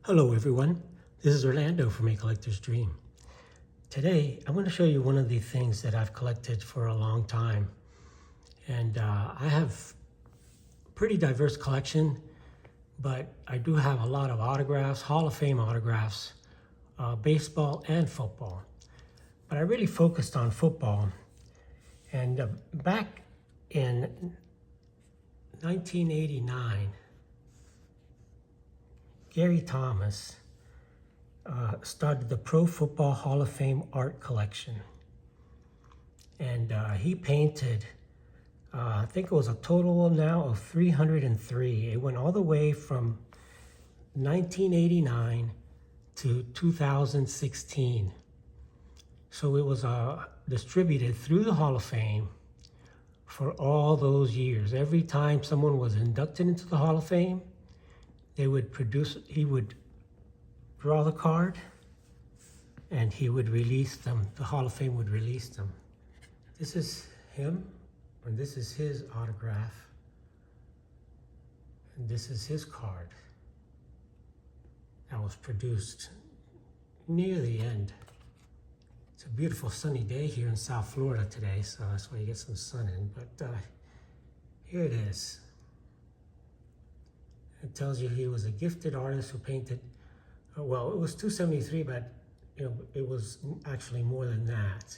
Hello everyone, this is Orlando from A Collector's Dream. Today I'm going to show you one of the things that I've collected for a long time. And I have a pretty diverse collection, but I do have a lot of autographs, Hall of Fame autographs, baseball and football. But I really focused on football. And back in 1989, Gary Thomas started the Pro Football Hall of Fame art collection. And he painted, I think it was a total now of 303. It went all the way from 1989 to 2016. So it was distributed through the Hall of Fame for all those years. Every time someone was inducted into the Hall of Fame, he would draw the card and he would release them. The Hall of Fame would release them. This is him, and this is his autograph, and this is his card that was produced near the end. It's a beautiful sunny day here in South Florida today, so that's why you get some sun in, but here it is. It tells you he was a gifted artist who painted, well, it was 273, but it was actually more than that.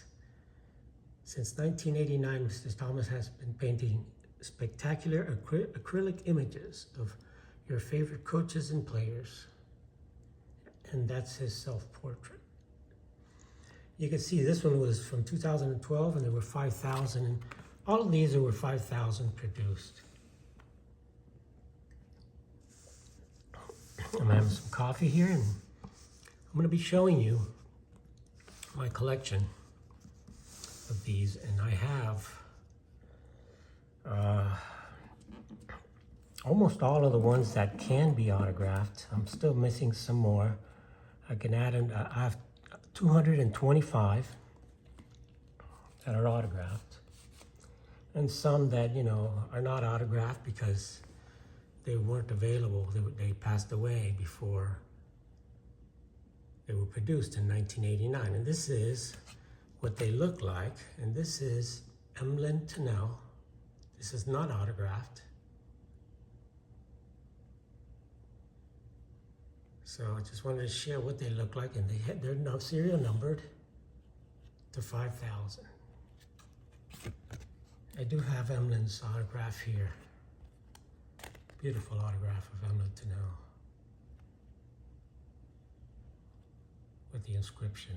Since 1989, Mr. Thomas has been painting spectacular acrylic images of your favorite coaches and players. And that's his self-portrait. You can see this one was from 2012, and there were 5,000. And all of these, there were 5,000 produced. I'm having some coffee here, and I'm going to be showing you my collection of these. And I have almost all of the ones that can be autographed. I'm still missing some more. I can add them. I have 225 that are autographed, and some that are not autographed because they weren't available. They passed away before they were produced in 1989. And this is what they look like. And this is Emlyn Tennell. This is not autographed. So I just wanted to share what they look like. And they're not serial numbered to 5,000. I do have Emlyn's autograph here. Beautiful autograph of Emlyn Tennell with the inscription.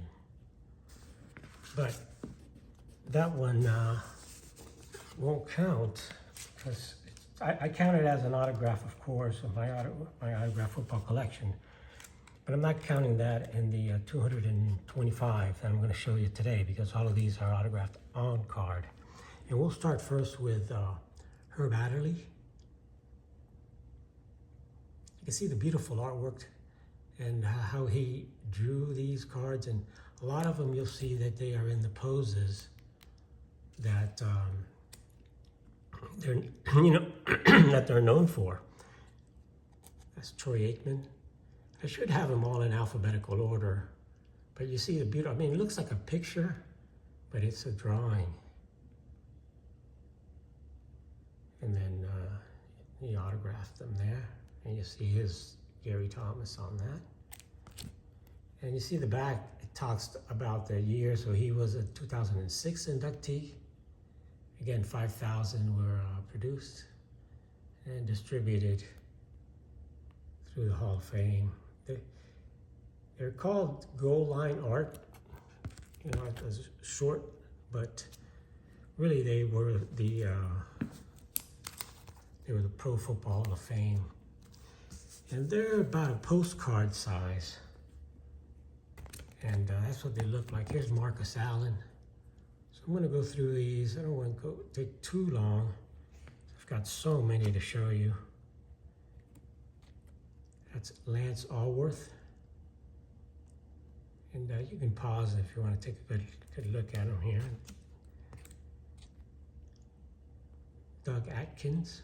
But that one won't count because I count it as an autograph, of course, of my autograph football collection. But I'm not counting that in the 225 that I'm going to show you today, because all of these are autographed on card. And we'll start first with Herb Adderley. You can see the beautiful artwork and how he drew these cards, and a lot of them you'll see that they are in the poses that they're that they're known for. That's Troy Aikman. I should have them all in alphabetical order, but you see the beauty. I mean, it looks like a picture, but it's a drawing. And then he autographed them there. And you see his Gary Thomas on that. And you see the back, it talks about the year. So he was a 2006 inductee. Again, 5,000 were produced and distributed through the Hall of Fame. They're called goal line art, because short, but really they were the Pro Football Hall of Fame. And they're about a postcard size. And that's what they look like. Here's Marcus Allen. So I'm gonna go through these. I don't want to take too long. I've got so many to show you. That's Lance Allworth. And you can pause if you want to take a good look at them here. Doug Atkins.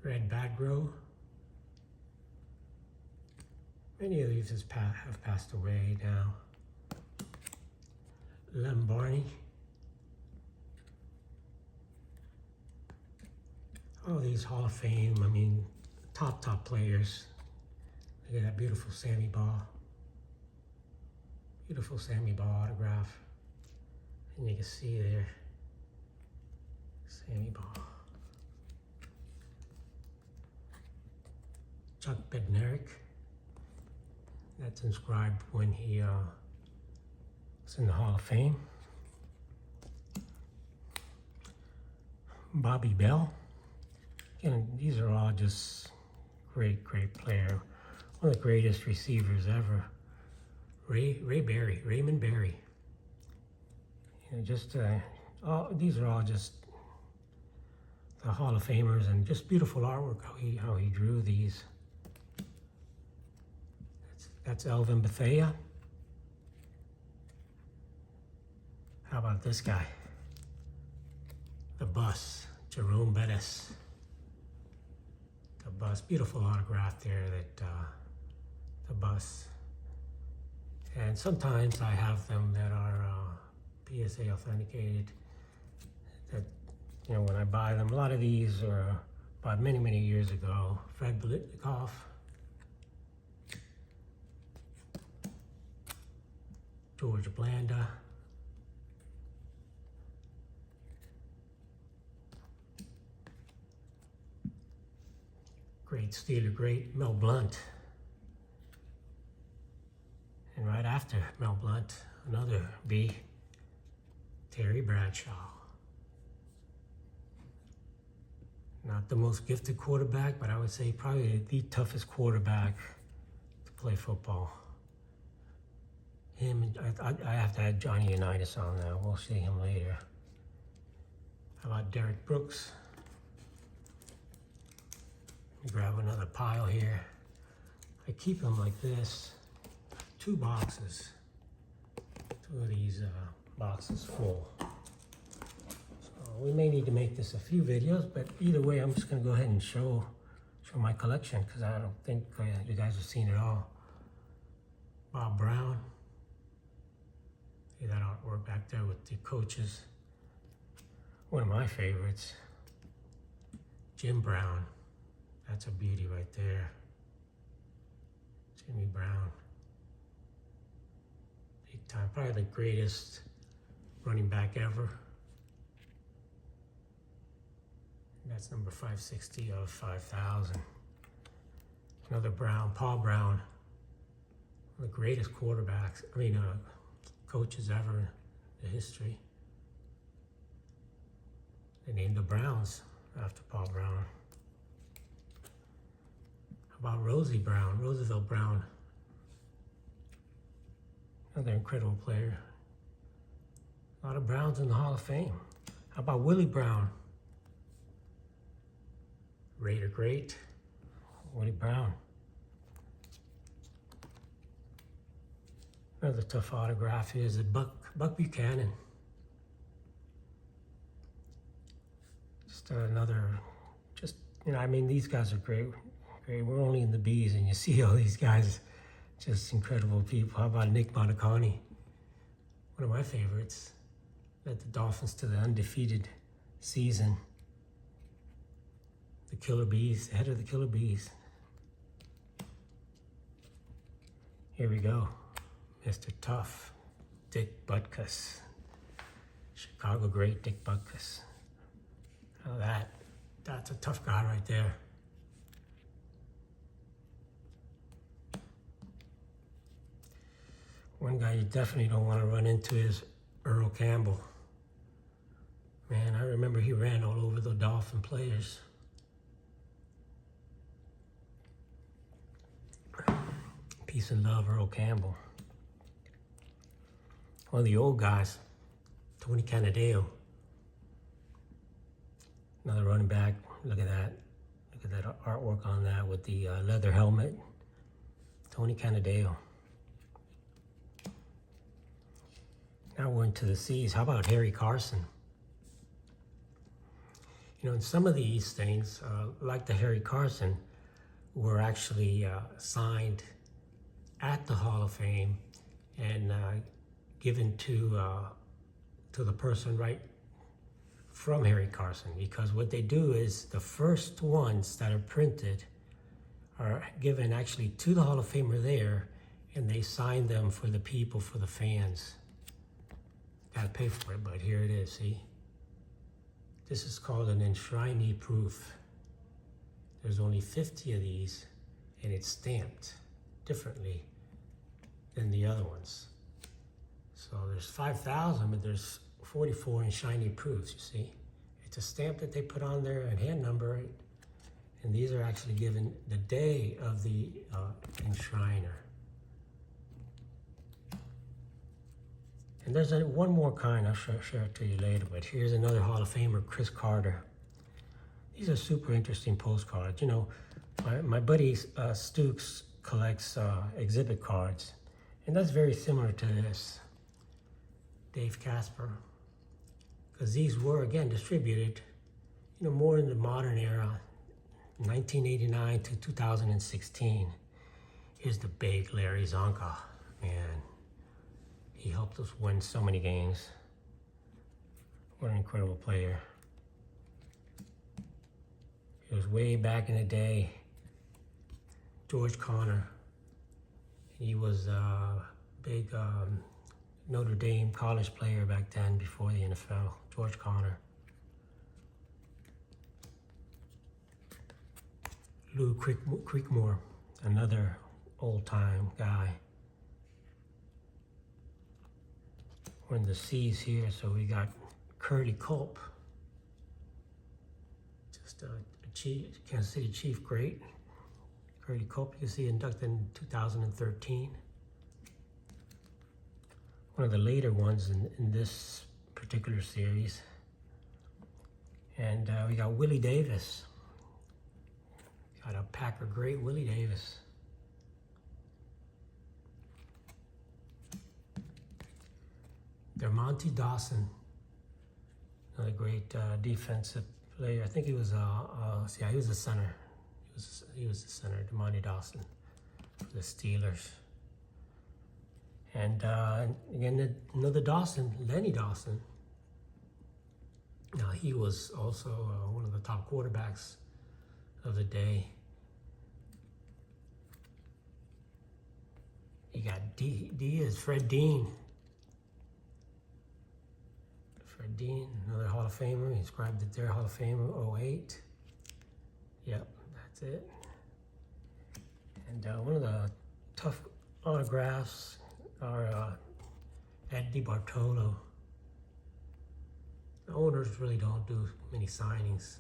Red Bagro. Many of these have passed away now. Lem Barney. All these Hall of Fame, I mean, top players. Look at that beautiful Sammy Baugh. Beautiful Sammy Baugh autograph. And you can see there, Sammy Baugh. Chuck Bednarik. That's inscribed when he was in the Hall of Fame. Bobby Bell. Again, these are all just great player. One of the greatest receivers ever. Raymond Berry. You know, just these are all just the Hall of Famers, and just beautiful artwork how he drew these. That's Elvin Bethea. How about this guy? The Bus, Jerome Bettis. The Bus, beautiful autograph there, that the Bus. And sometimes I have them that are PSA authenticated. That, you know, when I buy them, a lot of these are bought many years ago. Fred Blitnikoff. George Blanda. Great Steeler, great Mel Blount. And right after Mel Blount, another B, Terry Bradshaw. Not the most gifted quarterback, but I would say probably the toughest quarterback to play football. Him, I have to add Johnny Unitas on now. We'll see him later. How about Derek Brooks? Let me grab another pile here. I keep them like this. 2 boxes. 2 of these boxes full. So we may need to make this a few videos, but either way, I'm just gonna go ahead and show my collection, because I don't think you guys have seen it all. Bob Brown. See that artwork back there with the coaches. One of my favorites, Jim Brown. That's a beauty right there. Jimmy Brown. Big time, probably the greatest running back ever. And that's number 560 of 5,000. Another Brown, Paul Brown. One of the greatest quarterbacks, coaches ever in the history. They named the Browns after Paul Brown. How about Roosevelt Brown? Another incredible player. A lot of Browns in the Hall of Fame. How about Willie Brown? Raider great, Willie Brown. Another tough autograph is a Buck Buchanan. Just another, these guys are great. We're only in the B's, and you see all these guys, just incredible people. How about Nick Montacani? One of my favorites. Led the Dolphins to the undefeated season. The Killer Bees, the head of the Killer Bees. Here we go. Mr. Tough, Dick Butkus. Chicago great Dick Butkus. Now that's a tough guy right there. One guy you definitely don't want to run into is Earl Campbell. Man, I remember he ran all over the Dolphin players. Peace and love, Earl Campbell. One of the old guys, Tony Canadeo. Another running back. Look at that. Look at that artwork on that with the leather helmet. Tony Canadeo. Now we're into the C's. How about Harry Carson? You know, and some of these things, like the Harry Carson, were actually signed at the Hall of Fame and given to the person right from Harry Carson, because what they do is the first ones that are printed are given actually to the Hall of Famer there, and they sign them for the people, for the fans. Gotta pay for it, but here it is, see? This is called an enshrinee proof. There's only 50 of these, and it's stamped differently than the other ones. So there's 5,000, but there's 44 enshrinee proofs, you see? It's a stamp that they put on there and hand number it, and these are actually given the day of the enshriner. And there's one more kind, I'll share it to you later, but here's another Hall of Famer, Chris Carter. These are super interesting postcards. You know, my buddy Stukes collects exhibit cards, and that's very similar to this, Dave Casper, because these were, again, distributed, you know, more in the modern era, 1989 to 2016. Here's the big Larry Zonka, man. He helped us win so many games. What an incredible player. It was way back in the day. George Connor. He was a big Notre Dame college player back then, before the NFL. George Connor. Lou Creekmore, another old-time guy. We're in the C's here, so we got Curly Culp, just a Kansas City Chief great. Curly Culp, you see, inducted in 2013. One of the later ones in this particular series. And we got Willie Davis. Got a Packer great, Willie Davis. Monty Dawson, another great defensive player. I think he was yeah, he was a center. He was the center, Monty Dawson, for the Steelers. And again, another Dawson, Lenny Dawson. Now he was also one of the top quarterbacks of the day. You got D is Fred Dean. Fred Dean, another Hall of Famer. He inscribed it there, Hall of Famer, 08. Yep, that's it. And one of the tough autographs are Ed DiBartolo. The owners really don't do many signings.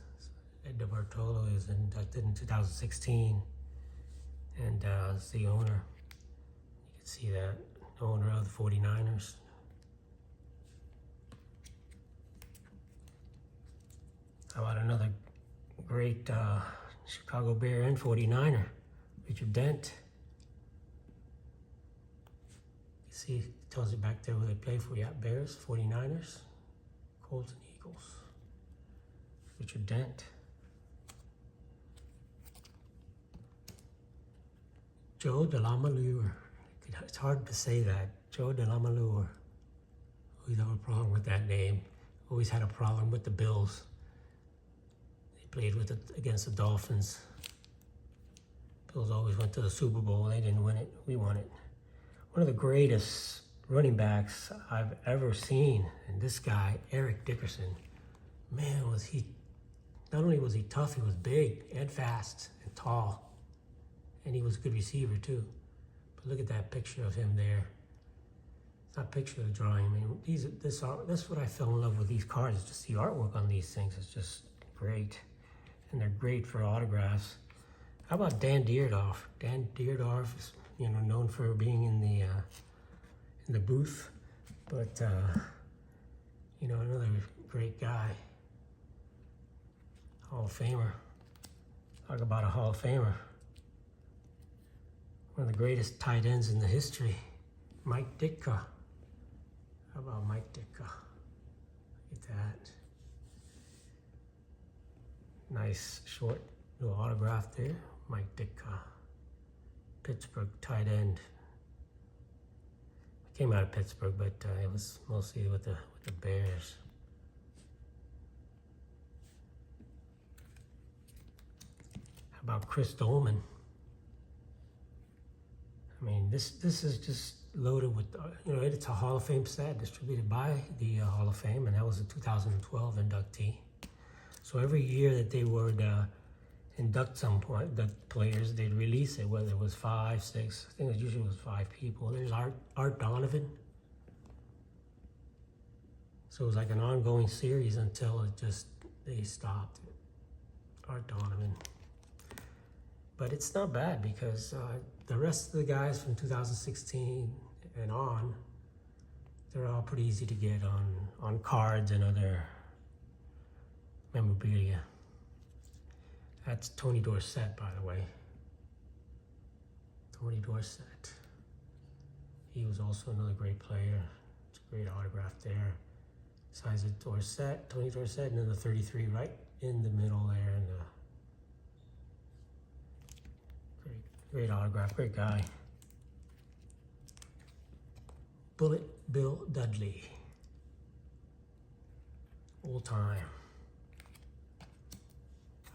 Ed DiBartolo is inducted in 2016, and is the owner. You can see that, the owner of the 49ers. How about another great Chicago Bear and 49er, Richard Dent. You see, it tells you back there where they play for. Yeah, Bears, 49ers, Colts, and Eagles. Richard Dent. Joe DeLamalure. It's hard to say that. Joe DeLamalure. Always have a problem with that name. Always had a problem with the Bills. Played with it against the Dolphins. Bills always went to the Super Bowl. They didn't win it. We won it. One of the greatest running backs I've ever seen. And this guy, Eric Dickerson, man, was he, not only was he tough, he was big and fast and tall. And he was a good receiver too. But look at that picture of him there. It's not a picture of the drawing. I mean, this art, that's what I fell in love with these cards. Just the artwork on these things is just great. And they're great for autographs. How about Dan Dierdorf? Dan Dierdorf is, you know, known for being in the booth, but you know, another great guy, Hall of Famer. Talk about a Hall of Famer. One of the greatest tight ends in the history, Mike Ditka. How about Mike Ditka? Look at that. Nice short little autograph there. Mike Ditka, Pittsburgh tight end. Came out of Pittsburgh, but it was mostly with the Bears. How about Chris Dolman? I mean, this is just loaded with, you know, it's a Hall of Fame set distributed by the Hall of Fame, and that was a 2012 inductee. So every year that they would induct the players, they'd release it, whether it was 5, 6, I think it usually was 5 people. There's Art Donovan. So it was like an ongoing series until they stopped it. Art Donovan. But it's not bad because the rest of the guys from 2016 and on, they're all pretty easy to get on cards and other memorabilia. That's Tony Dorsett, by the way. Tony Dorsett. He was also another great player. It's a great autograph there. Signs of Dorsett, Tony Dorsett, and then the 33 right in the middle there. And great autograph, great guy. Bullet Bill Dudley. Old time.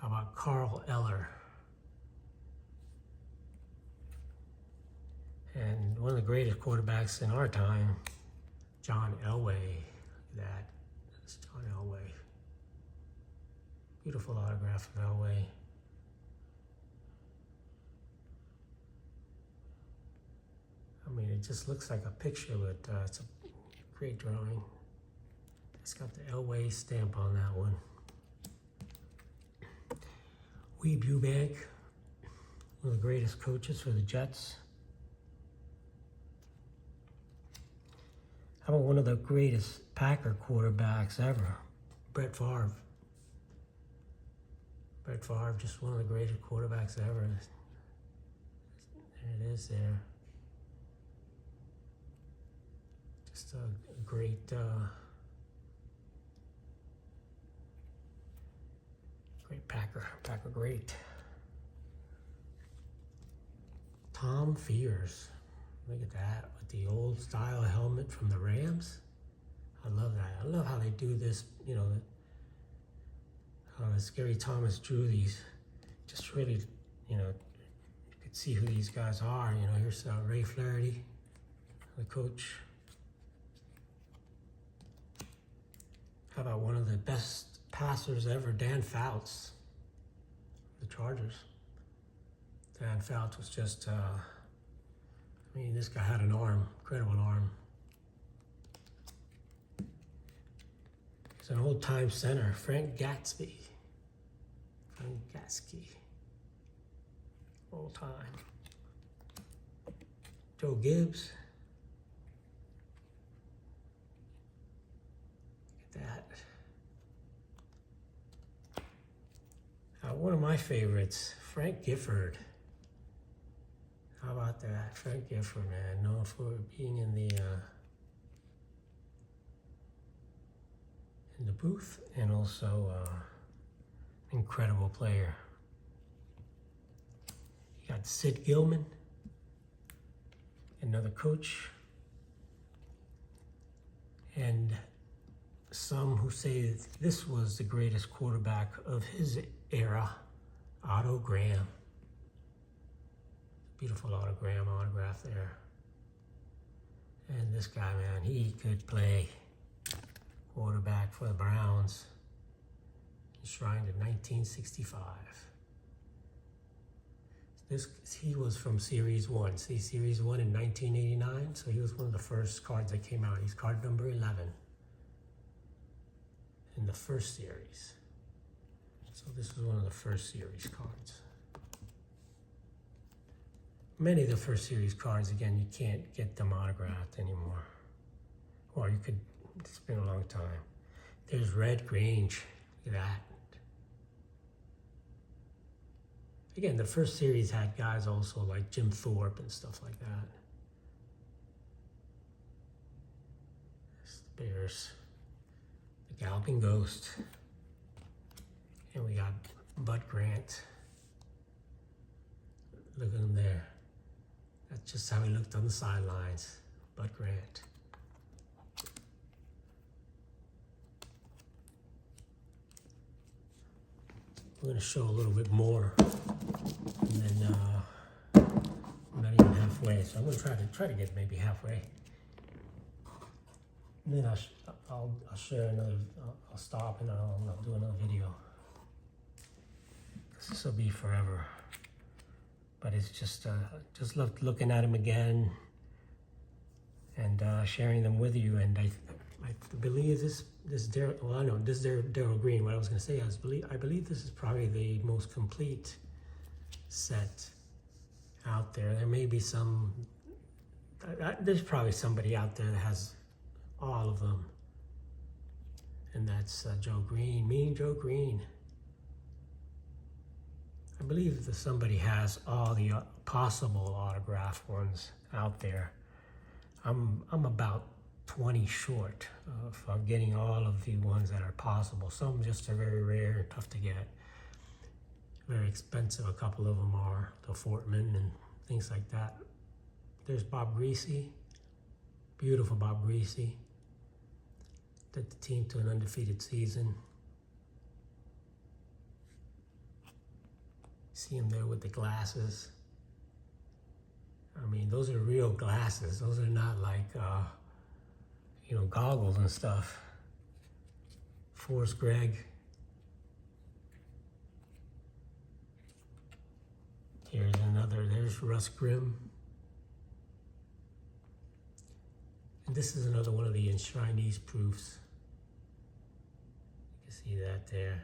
How about Carl Eller? And one of the greatest quarterbacks in our time, John Elway. That's John Elway. Beautiful autograph of Elway. I mean, it just looks like a picture, but it's a great drawing. It's got the Elway stamp on that one. Weeb Ewbank, one of the greatest coaches for the Jets. How about one of the greatest Packer quarterbacks ever, Brett Favre? Brett Favre, just one of the greatest quarterbacks ever. There it is there. Just a great, great Packer great. Tom Fears, look at that, with the old style helmet from the Rams. I love that. I love how they do this, you know, how Gary Thomas drew these. Just really, you know, you could see who these guys are. You know, here's Ray Flaherty, the coach. How about one of the best passers ever, Dan Fouts, the Chargers. Dan Fouts was just, I mean, this guy had an arm, incredible arm. He's an old-time center, Frank Gatsby. Old time. Joe Gibbs. Look at that. One of my favorites, Frank Gifford. How about that? Frank Gifford, man, known for being in the booth and also incredible player. You got Sid Gilman, another coach, and some who say this was the greatest quarterback of his era, Otto Graham. Beautiful autograph there. And this guy, man, he could play quarterback for the Browns. Enshrined in 1965. He was from Series 1. See, Series 1 in 1989, so he was one of the first cards that came out. He's card number 11 in the first series. So this was one of the first series cards. Many of the first series cards, again, you can't get them autographed anymore. Or you could, it's been a long time. There's Red Grange, look at that. Again, the first series had guys also like Jim Thorpe and stuff like that. There's the Bears. The Galloping Ghost. And we got Bud Grant. Look at him there. That's just how he looked on the sidelines. Bud Grant. We're going to show a little bit more, and then we're not even halfway. So I'm going to try to get maybe halfway. And then I'll share another. I'll stop and I'll do another video. This will be forever. But it's just loved looking at him again and sharing them with you. And I believe this Darryl. Well, I know this is Darryl Green. What I was going to say is I believe this is probably the most complete set out there. There may be some. There's probably somebody out there that has all of them, and that's Joe Green, Mean Joe Green. I believe that somebody has all the possible autograph ones out there. I'm about 20 short of getting all of the ones that are possible. Some just are very rare and tough to get. Very expensive, a couple of them are. The Fortman and things like that. There's Bob Greasy, beautiful Bob Greasy. Led the team to an undefeated season. See him there with the glasses. I mean, those are real glasses. Those are not like, goggles and stuff. Forrest Gregg. Here's another, there's Russ Grimm. And this is another one of the Enshrinees proofs. You can see that there.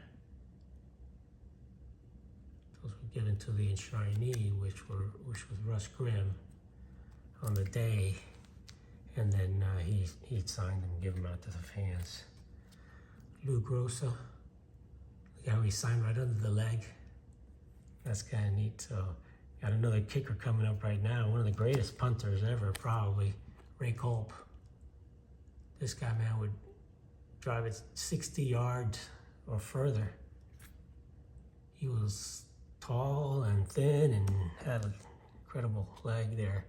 Those were given to the Enshrinee, which was Russ Grimm on the day, and then he signed them and gave them out to the fans. Lou Grossa, look how he signed right under the leg. That's kind of neat. So got another kicker coming up right now. One of the greatest punters ever, probably, Ray Culp. This guy, man, would drive it 60 yards or further. He was tall and thin and had an incredible leg there.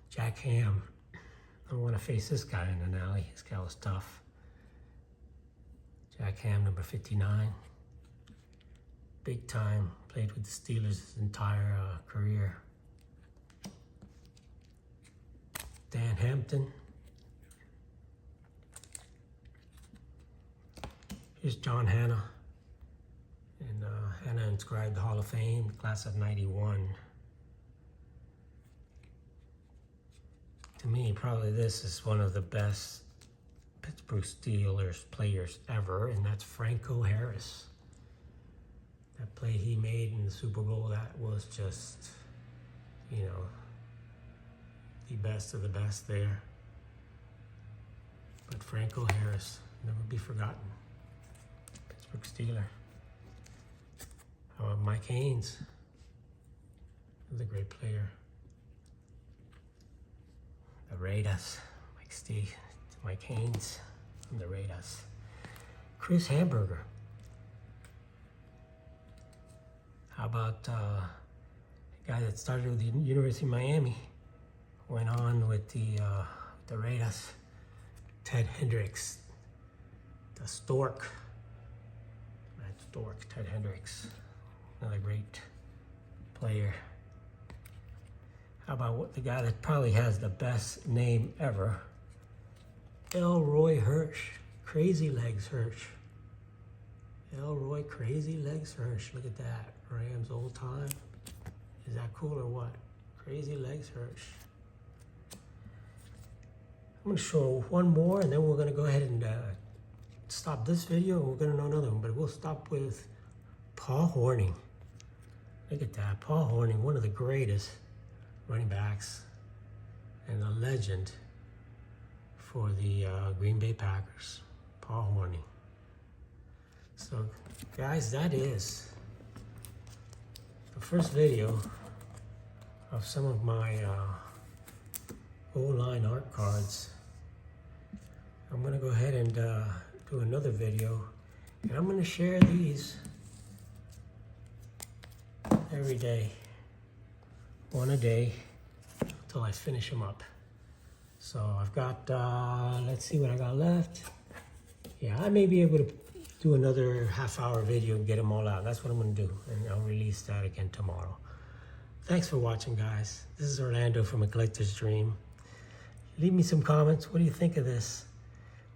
Jack Ham. I don't want to face this guy in an alley. This guy was tough. Jack Ham, number 59. Big time. Played with the Steelers his entire career. Dan Hampton. Here's John Hanna. And Hanna inscribed the Hall of Fame, class of 91. To me, probably this is one of the best Pittsburgh Steelers players ever, and that's Franco Harris. That play he made in the Super Bowl, that was just, the best of the best there. But Franco Harris, never be forgotten. Pittsburgh Steeler. How about Mike Haynes? Another great player. The Raiders, Mike Haynes from the Raiders. Chris Hamburger. How about the guy that started with the University of Miami, went on with the Raiders, Ted Hendricks, the Stork. Ted Hendricks, another great player. How about the guy that probably has the best name ever, Elroy Hirsch, Crazy Legs Hirsch. Elroy Crazy Legs Hirsch, look at that, Rams old time. Is that cool or what? Crazy Legs Hirsch. I'm gonna show one more and then we're gonna go ahead and stop this video and we're gonna know another one, but we'll stop with Paul Hornung. Look at that, Paul Hornung, one of the greatest running backs and a legend for the Green Bay Packers, Paul Hornung. So guys, that is the first video of some of my O-line art cards. I'm gonna go ahead and do another video, and I'm gonna share these every day, one a day, until I finish them up. So I've got, let's see what I got left. Yeah, I may be able to do another half-hour video and get them all out. That's what I'm gonna do, and I'll release that again tomorrow. Thanks for watching, guys. This is Orlando from A Collector's Dream. Leave me some comments. What do you think of this?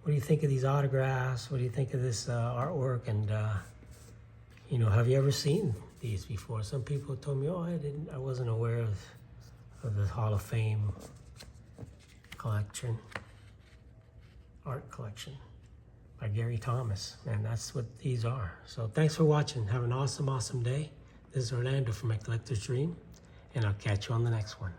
What do you think of these autographs? What do you think of this artwork? And you know, have you ever seen these before? Some people told me, oh, I wasn't aware of the Hall of Fame collection, art collection by Gary Thomas, and that's what these are. So thanks for watching. Have an awesome, awesome day. This is Orlando from A Collector's Dream, and I'll catch you on the next one.